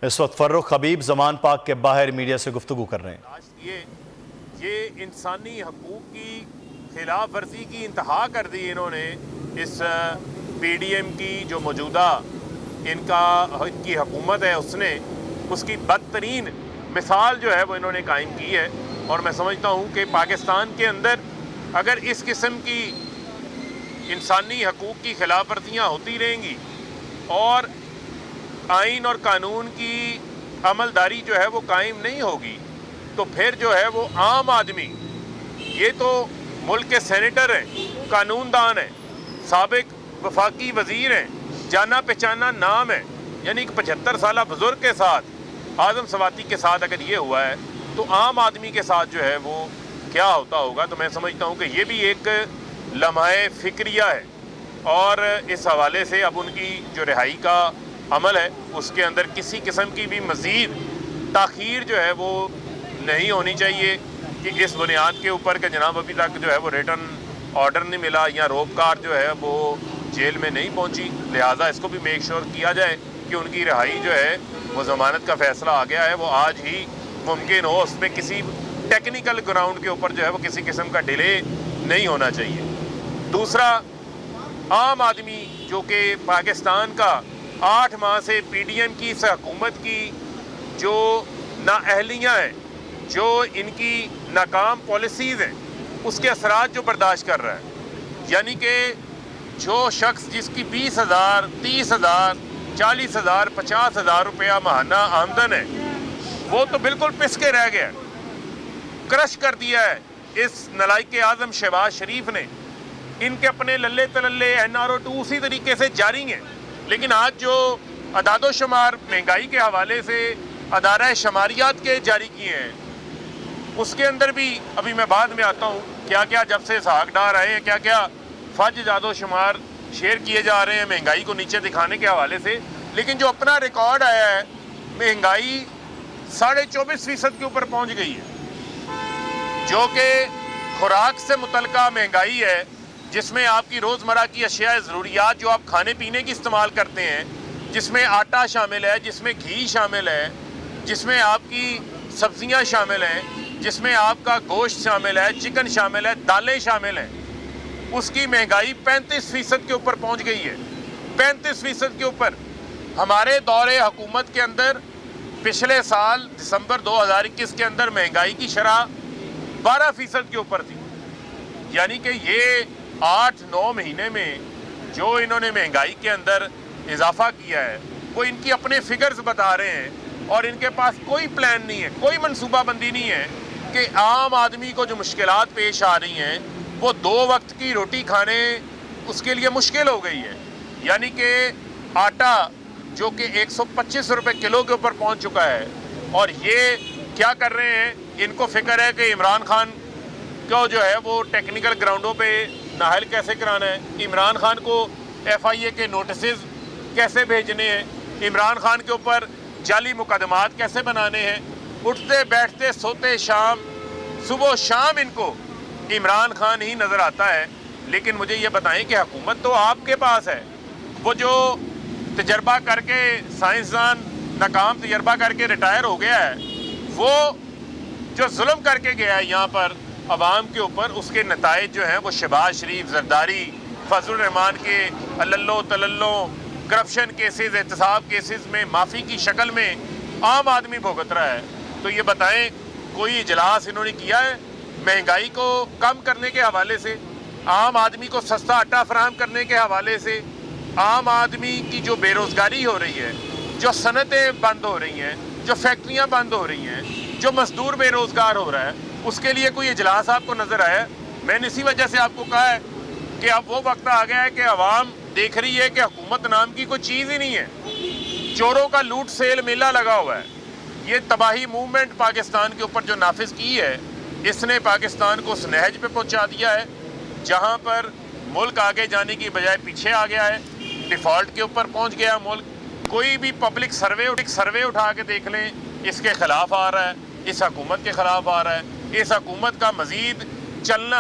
اس وقت فرخ حبیب زمان پاک کے باہر میڈیا سے گفتگو کر رہے ہیں۔ یہ انسانی حقوق کی خلاف ورزی کی انتہا کر دی انہوں نے۔ اس پی ڈی ایم کی جو موجودہ ان کی حکومت ہے اس کی بدترین مثال جو ہے وہ انہوں نے قائم کی ہے، اور میں سمجھتا ہوں کہ پاکستان کے اندر اگر اس قسم کی انسانی حقوق کی خلاف ورزیاں ہوتی رہیں گی اور آئین اور قانون کی عملداری جو ہے وہ قائم نہیں ہوگی تو پھر جو ہے وہ عام آدمی، یہ تو ملک کے سینیٹر ہیں، قانون دان ہیں، سابق وفاقی وزیر ہیں، جانا پہچانا نام ہے، یعنی ایک 75 سالہ بزرگ کے ساتھ، اعظم سواتی کے ساتھ اگر یہ ہوا ہے تو عام آدمی کے ساتھ جو ہے وہ کیا ہوتا ہوگا۔ تو میں سمجھتا ہوں کہ یہ بھی ایک لمحہ فکریہ ہے، اور اس حوالے سے اب ان کی جو رہائی کا عمل ہے اس کے اندر کسی قسم کی بھی مزید تاخیر جو ہے وہ نہیں ہونی چاہیے، کہ اس بنیاد کے اوپر کہ جناب ابھی تک جو ہے وہ ریٹن آرڈر نہیں ملا یا روپکار جو ہے وہ جیل میں نہیں پہنچی، لہٰذا اس کو بھی میک شور کیا جائے کہ ان کی رہائی جو ہے وہ ضمانت کا فیصلہ آ گیا ہے وہ آج ہی ممکن ہو، اس میں کسی ٹیکنیکل گراؤنڈ کے اوپر جو ہے وہ کسی قسم کا ڈیلے نہیں ہونا چاہیے۔ دوسرا، عام آدمی جو کہ پاکستان کا 8 ماہ سے پی ڈی ایم کی اس حکومت کی جو نااہلیاں ہیں، جو ان کی ناکام پالیسیز ہیں، اس کے اثرات جو برداشت کر رہا ہے، یعنی کہ جو شخص جس کی 20,000 30,000 40,000 50,000 روپیہ ماہانہ آمدن ہے، وہ تو بالکل پس کے رہ گیا، کرش کر دیا ہے اس نالائق اعظم شہباز شریف نے۔ ان کے اپنے للے تللے NRO2 اسی طریقے سے جاری ہیں، لیکن آج جو اعداد و شمار مہنگائی کے حوالے سے ادارہ شماریات کے جاری کیے ہیں، اس کے اندر بھی ابھی میں بعد میں آتا ہوں کیا کیا جب سے اسحاق ڈار آئے ہیں کیا کیا فج اعداد و شمار شیئر کیے جا رہے ہیں مہنگائی کو نیچے دکھانے کے حوالے سے، لیکن جو اپنا ریکارڈ آیا ہے مہنگائی 24.5% کے اوپر پہنچ گئی ہے، جو کہ خوراک سے متعلقہ مہنگائی ہے، جس میں آپ کی روزمرہ کی اشیاء ضروریات جو آپ کھانے پینے کی استعمال کرتے ہیں، جس میں آٹا شامل ہے، جس میں گھی شامل ہے، جس میں آپ کی سبزیاں شامل ہیں، جس میں آپ کا گوشت شامل ہے، چکن شامل ہے، دالیں شامل ہیں، اس کی مہنگائی 35% کے اوپر پہنچ گئی ہے۔ 35% کے اوپر۔ ہمارے دور حکومت کے اندر پچھلے سال دسمبر 2021 کے اندر مہنگائی کی شرح 12% کے اوپر تھی، یعنی کہ یہ 8-9 مہینے میں جو انہوں نے مہنگائی کے اندر اضافہ کیا ہے وہ ان کی اپنے فگرز بتا رہے ہیں، اور ان کے پاس کوئی پلان نہیں ہے، کوئی منصوبہ بندی نہیں ہے کہ عام آدمی کو جو مشکلات پیش آ رہی ہیں وہ 2 وقت کی روٹی کھانے اس کے لیے مشکل ہو گئی ہے، یعنی کہ آٹا جو کہ 125 روپے کلو کے اوپر پہنچ چکا ہے، اور یہ کیا کر رہے ہیں، ان کو فکر ہے کہ عمران خان کو جو ہے وہ ٹیکنیکل گراؤنڈوں پہ نااہل کیسے کرانا ہے، عمران خان کو FIA کے نوٹسز کیسے بھیجنے ہیں، عمران خان کے اوپر جعلی مقدمات کیسے بنانے ہیں، اٹھتے بیٹھتے سوتے شام صبح و شام ان کو عمران خان ہی نظر آتا ہے۔ لیکن مجھے یہ بتائیں کہ حکومت تو آپ کے پاس ہے، وہ جو تجربہ کر کے سائنسدان ناکام تجربہ کر کے ریٹائر ہو گیا ہے، وہ جو ظلم کر کے گیا ہے یہاں پر عوام کے اوپر، اس کے نتائج جو ہیں وہ شہباز شریف، زرداری، فضل الرحمان کے اللو تللو کرپشن کیسز، احتساب کیسز میں معافی کی شکل میں عام آدمی بھگت رہا ہے۔ تو یہ بتائیں کوئی اجلاس انہوں نے کیا ہے مہنگائی کو کم کرنے کے حوالے سے، عام آدمی کو سستا آٹا فراہم کرنے کے حوالے سے، عام آدمی کی جو بے روزگاری ہو رہی ہے، جو صنعتیں بند ہو رہی ہیں، جو فیکٹریاں بند ہو رہی ہیں، جو مزدور بے روزگار ہو رہا ہے، اس کے لیے کوئی اجلاس آپ کو نظر آیا؟ میں نے اسی وجہ سے آپ کو کہا ہے کہ اب وہ وقت آ گیا ہے کہ عوام دیکھ رہی ہے کہ حکومت نام کی کوئی چیز ہی نہیں ہے، چوروں کا لوٹ سیل میلہ لگا ہوا ہے۔ یہ تباہی موومنٹ پاکستان کے اوپر جو نافذ کی ہے، اس نے پاکستان کو اس نہج پہ پہنچا دیا ہے جہاں پر ملک آگے جانے کی بجائے پیچھے آ گیا ہے، ڈیفالٹ کے اوپر پہنچ گیا ملک۔ کوئی بھی پبلک سروے اٹھا کے دیکھ لیں، اس کے خلاف آ رہا ہے، اس حکومت کے خلاف آ رہا ہے۔ اس حکومت کا مزید چلنا،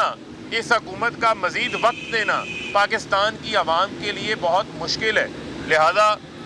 اس حکومت کا مزید وقت دینا پاکستان کی عوام کے لیے بہت مشکل ہے، لہذا